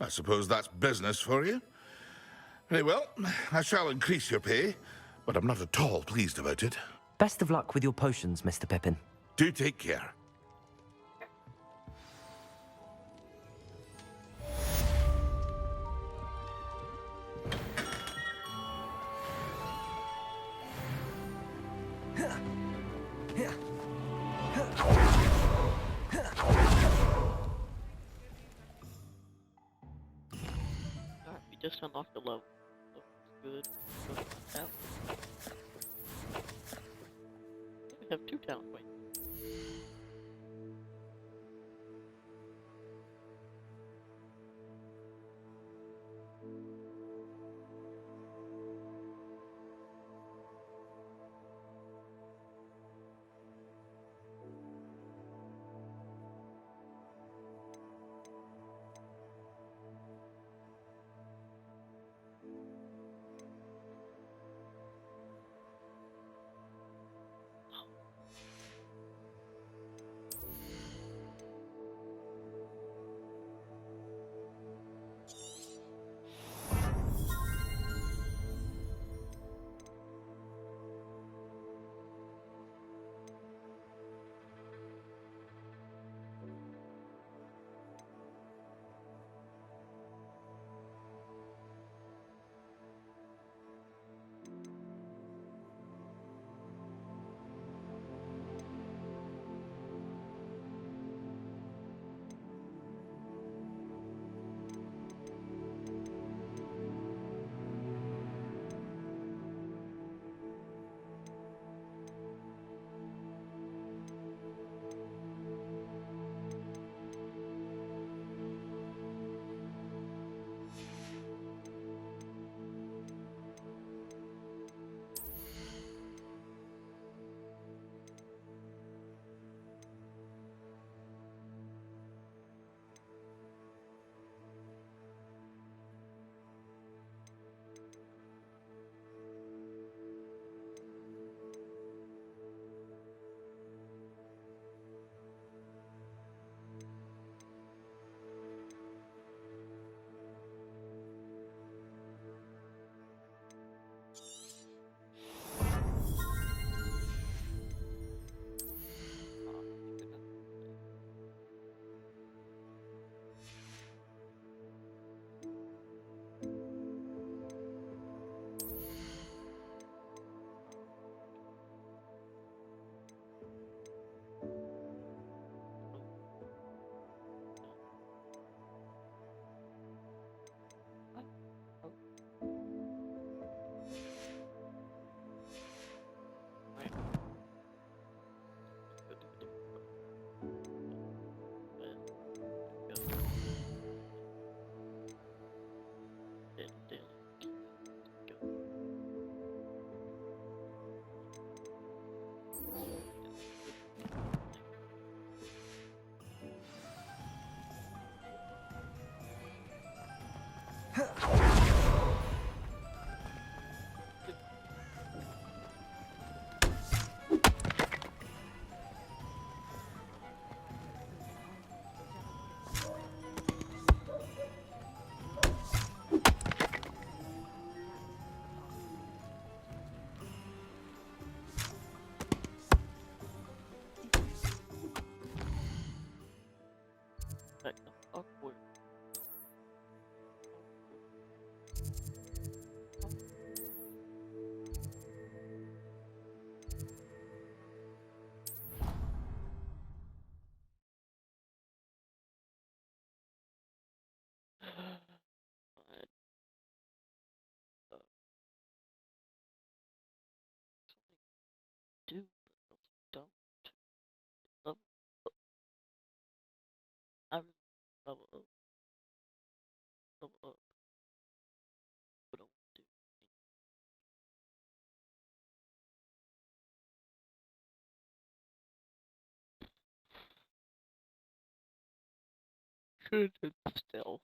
I suppose that's business for you. Very well, I shall increase your pay, but I'm not at all pleased about it. Best of luck with your potions, Mr. Pippin. Do take care. Alright, we just unlocked the level. So good. So, town. We have 2 towns, wait. Back to Hogwarts. Do but don't level up. I really level up, but don't do. Should still.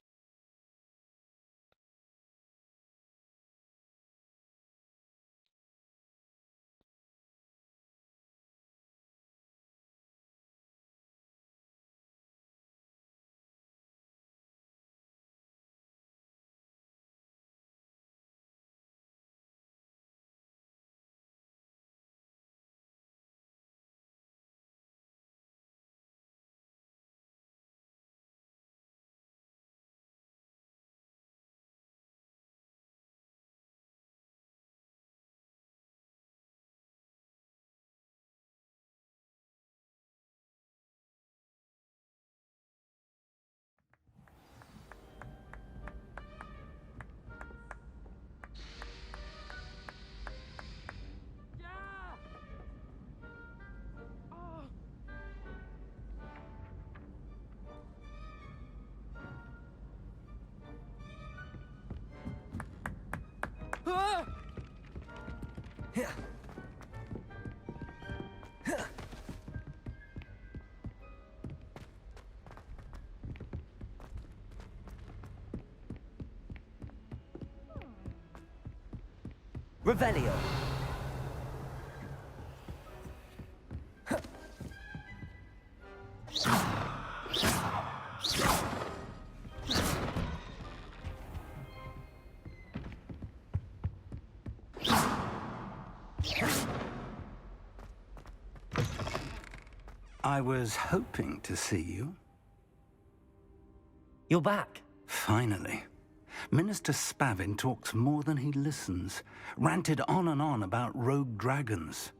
Revelio. I was hoping to see you. You're back. Finally. Minister Spavin talks more than he listens. Ranted on and on about rogue dragons.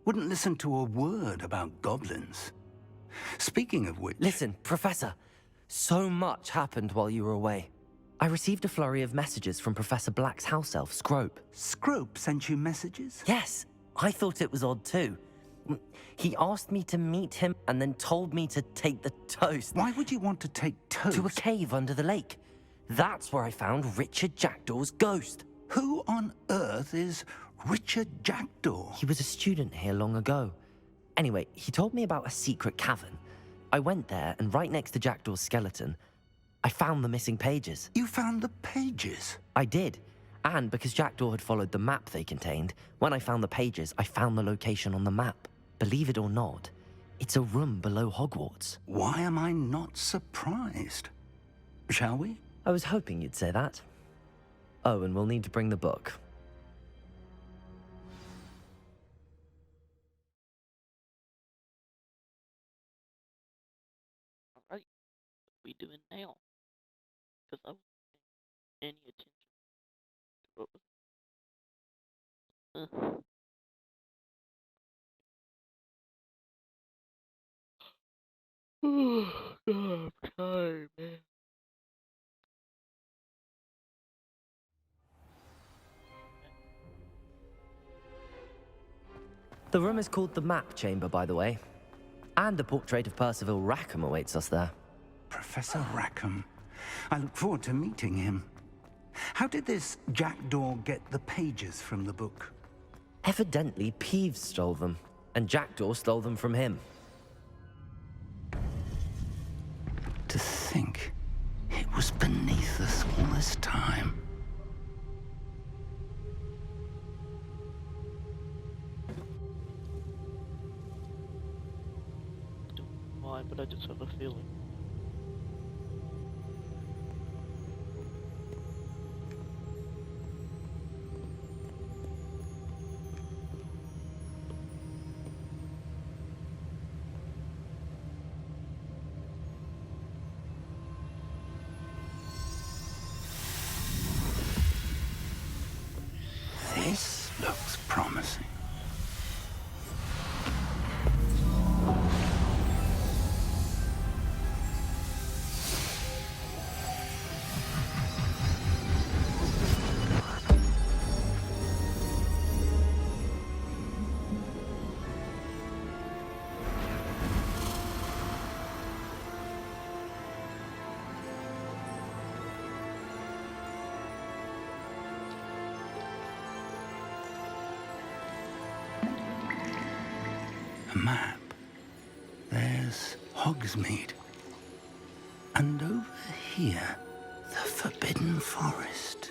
Wouldn't listen to a word about goblins. Speaking of which... Listen, Professor. So much happened while you were away. I received a flurry of messages from Professor Black's house elf, Scrope. Scrope sent you messages? Yes, I thought it was odd too. He asked me to meet him and then told me to take the toast. Why would you want to take toast? To a cave under the lake. That's where I found Richard Jackdaw's ghost. Who on earth is Richard Jackdaw? He was a student here long ago. Anyway, he told me about a secret cavern. I went there, and right next to Jackdaw's skeleton, I found the missing pages. You found the pages? I did. And because Jackdaw had followed the map they contained, when I found the pages, I found the location on the map. Believe it or not, it's a room below Hogwarts. Why am I not surprised? Shall we? I was hoping you'd say that. Oh, and we'll need to bring the book. Alright, what we doing now? Because I wasn't paying any attention to what was... Oh, God, I'm tired, man. The room is called the Map Chamber, by the way. And a portrait of Percival Rackham awaits us there. Professor Rackham. I look forward to meeting him. How did this Jackdaw get the pages from the book? Evidently, Peeves stole them, and Jackdaw stole them from him. To think it was beneath us all this time. Don't know why, but I just have a feeling. This looks promising. A map. There's Hogsmeade. And over here, the Forbidden Forest.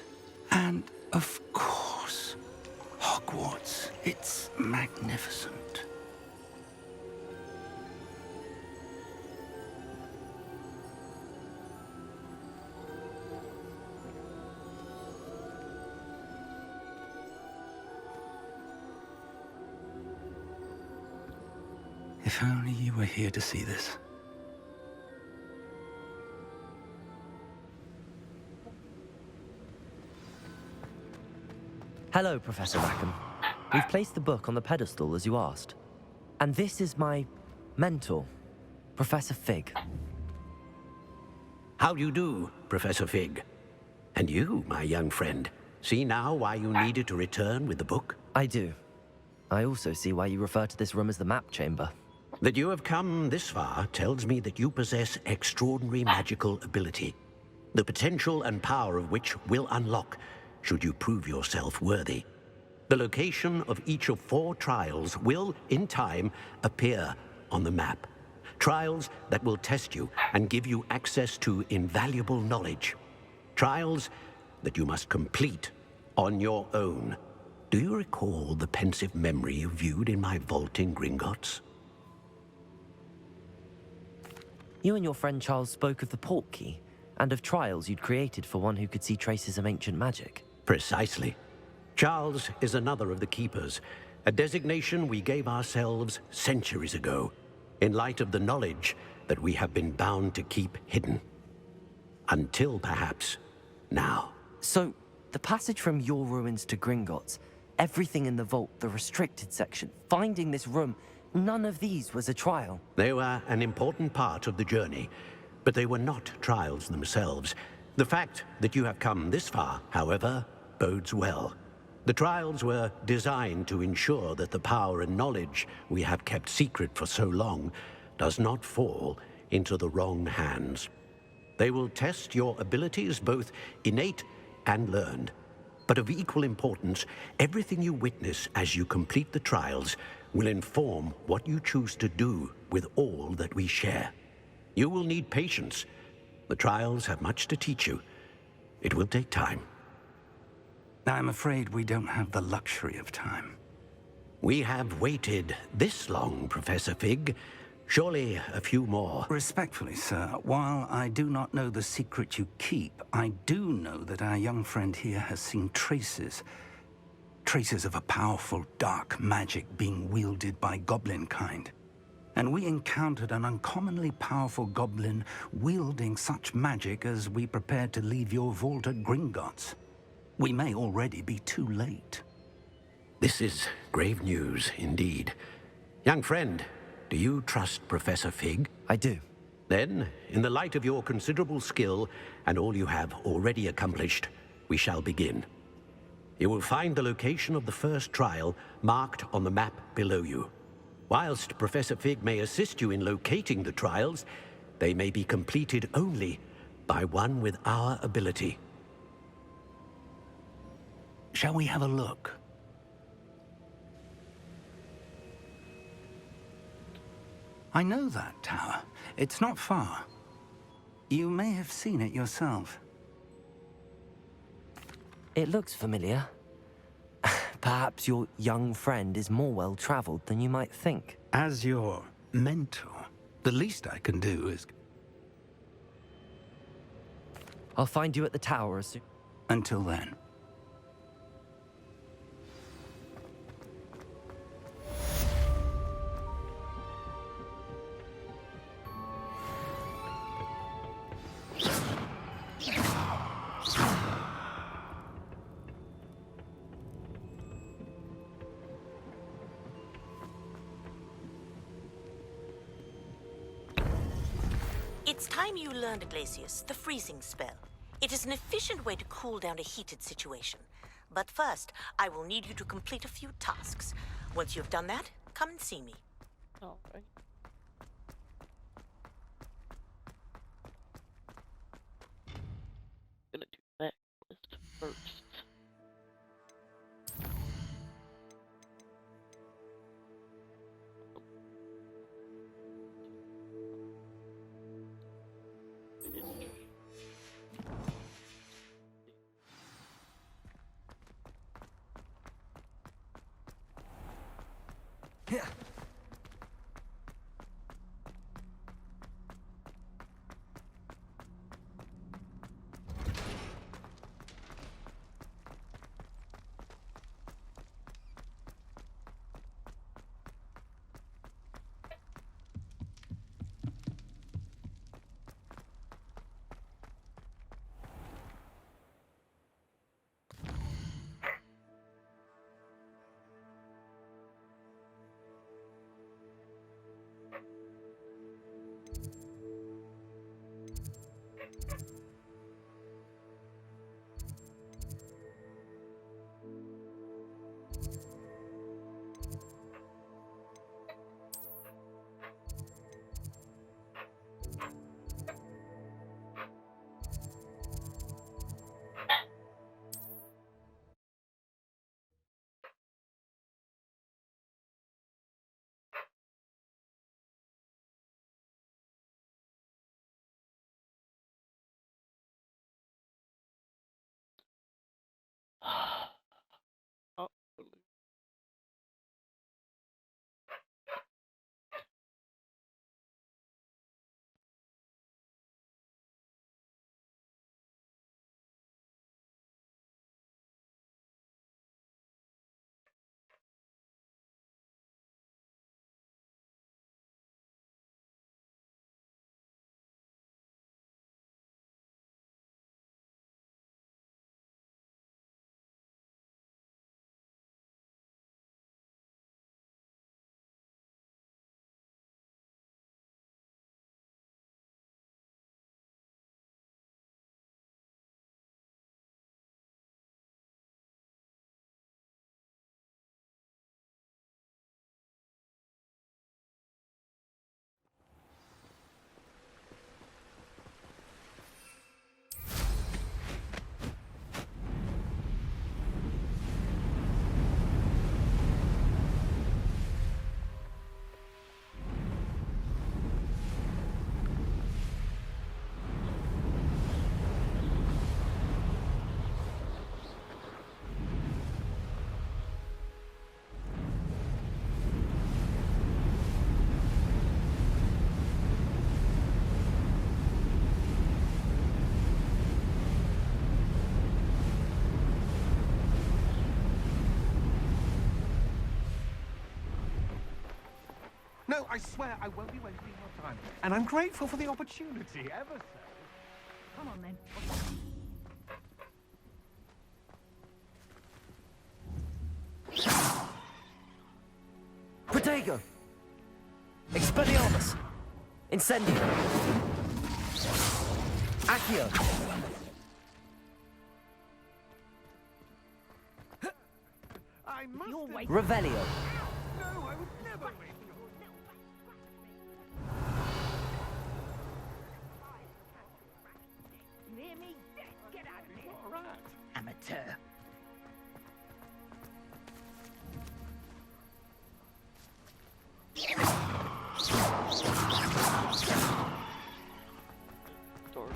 And, of course, Hogwarts. It's magnificent. If only you were here to see this. Hello, Professor Rackham. We've placed the book on the pedestal as you asked. And this is my mentor, Professor Fig. How do you do, Professor Fig? And you, my young friend, see now why you needed to return with the book? I do. I also see why you refer to this room as the Map Chamber. That you have come this far tells me that you possess extraordinary magical ability, the potential and power of which will unlock should you prove yourself worthy. The location of each of 4 trials will, in time, appear on the map. Trials that will test you and give you access to invaluable knowledge. Trials that you must complete on your own. Do you recall the pensive memory you viewed in my vault in Gringotts? You and your friend Charles spoke of the port key, and of trials you'd created for one who could see traces of ancient magic. Precisely. Charles is another of the Keepers, a designation we gave ourselves centuries ago, in light of the knowledge that we have been bound to keep hidden. Until perhaps now. So, the passage from your ruins to Gringotts, everything in the vault, the restricted section, finding this room, none of these was a trial. They were an important part of the journey, but they were not trials themselves. The fact that you have come this far, however, bodes well. The trials were designed to ensure that the power and knowledge we have kept secret for so long does not fall into the wrong hands. They will test your abilities, both innate and learned. But of equal importance, everything you witness as you complete the trials will inform what you choose to do with all that we share. You will need patience. The trials have much to teach you. It will take time. I'm afraid we don't have the luxury of time. We have waited this long, Professor Fig. Surely a few more. Respectfully, sir, while I do not know the secret you keep, I do know that our young friend here has seen traces of a powerful dark magic being wielded by goblin kind. And we encountered an uncommonly powerful goblin wielding such magic as we prepared to leave your vault at Gringotts. We may already be too late. This is grave news indeed. Young friend, do you trust Professor Fig? I do. Then, in the light of your considerable skill and all you have already accomplished, we shall begin. You will find the location of the first trial marked on the map below you. Whilst Professor Fig may assist you in locating the trials, they may be completed only by one with our ability. Shall we have a look? I know that tower. It's not far. You may have seen it yourself. It looks familiar. Perhaps your young friend is more well-traveled than you might think. As your mentor, the least I can do is... I'll find you at the tower as soon... Until then. It's time you learned, Glacius, the freezing spell. It is an efficient way to cool down a heated situation. But first, I will need you to complete a few tasks. Once you've done that, come and see me. All right. Gonna do that list first. Yeah. I swear I won't be wasting your time. And I'm grateful for the opportunity, ever so. Come on then. Protego! Expelliarmus! Incendio! Accio! I must You're have... waiting. Revelio! No, I would never waste your... You hear me? Get out of here. All right. Amateur. Door.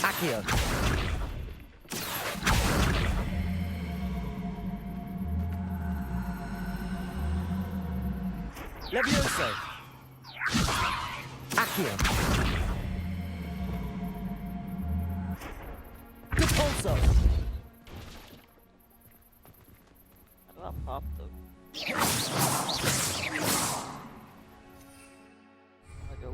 Accio! Levioso! Accio! Repulso! How do I pop those? I go.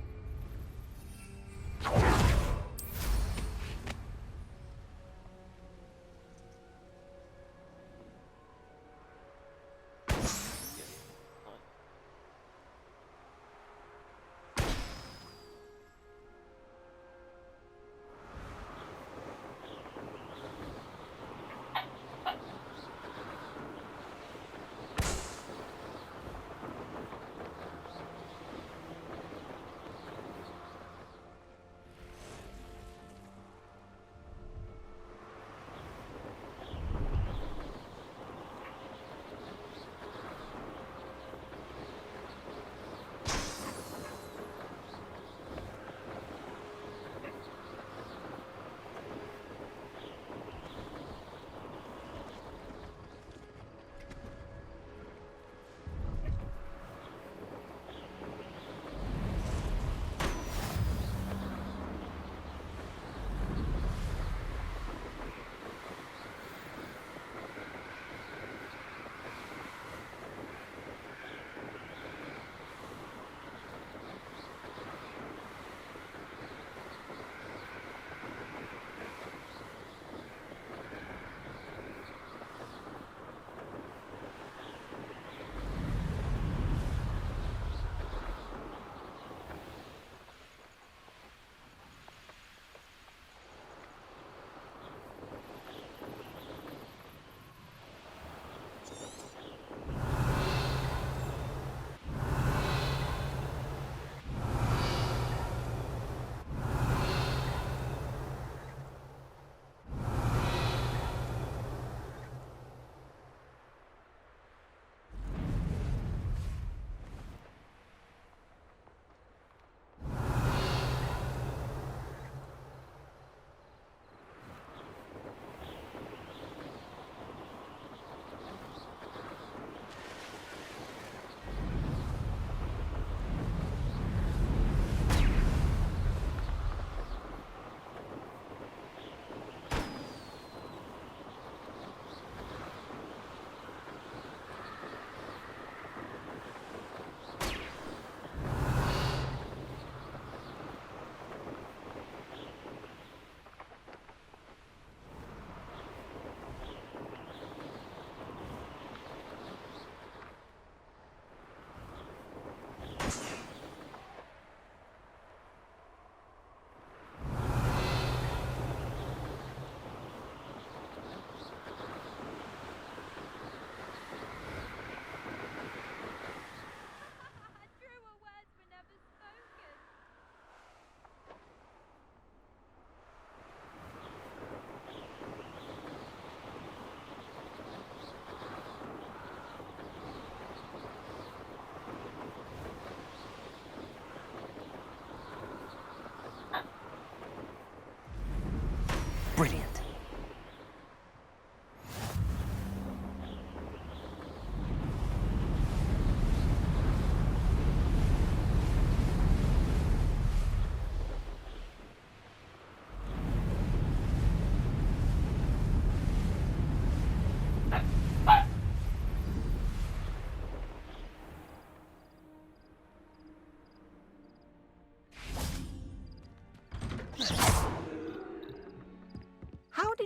Brilliant.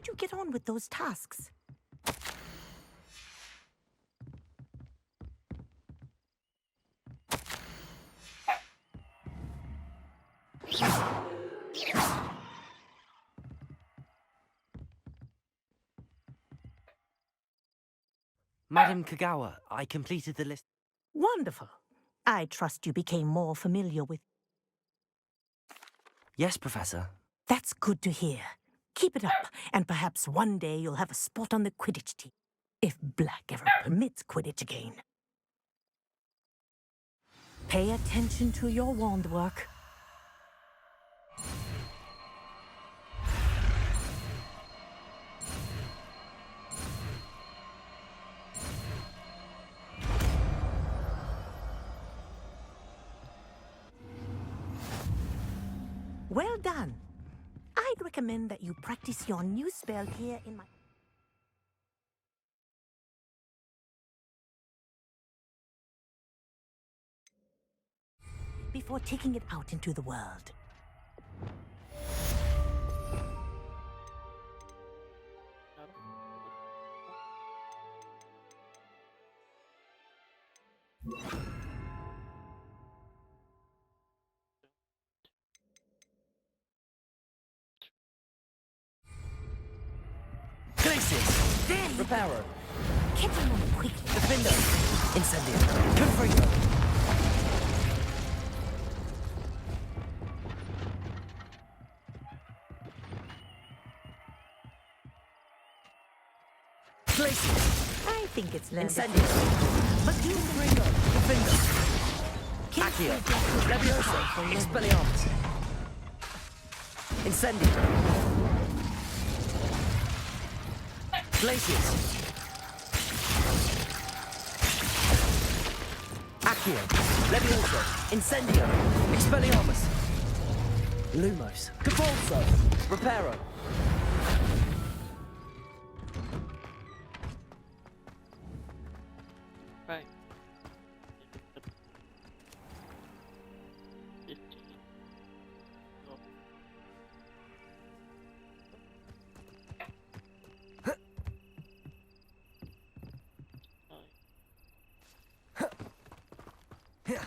did you get on with those tasks? Madam Kagawa, I completed the list. Wonderful. I trust you became more familiar with... Yes, Professor. That's good to hear. Keep it up, and perhaps one day you'll have a spot on the Quidditch team. If Black ever permits Quidditch again. Pay attention to your wand work. Well done. I'd recommend that you practice your new spell here in my... before taking it out into the world. Glacius! There you Reparo! Get him on quickly. Defender! Incendio! Confringo! Glacius! I think it's learned. Incendio! But you Confringo! Defender! Accio! Levioso! Expelliarmus! Incendio! Glacius! Accio! Levioso! Incendio! Expelliarmus! Lumos! Cabalso! Reparo! Right. 15. Oh. Nine. Yeah.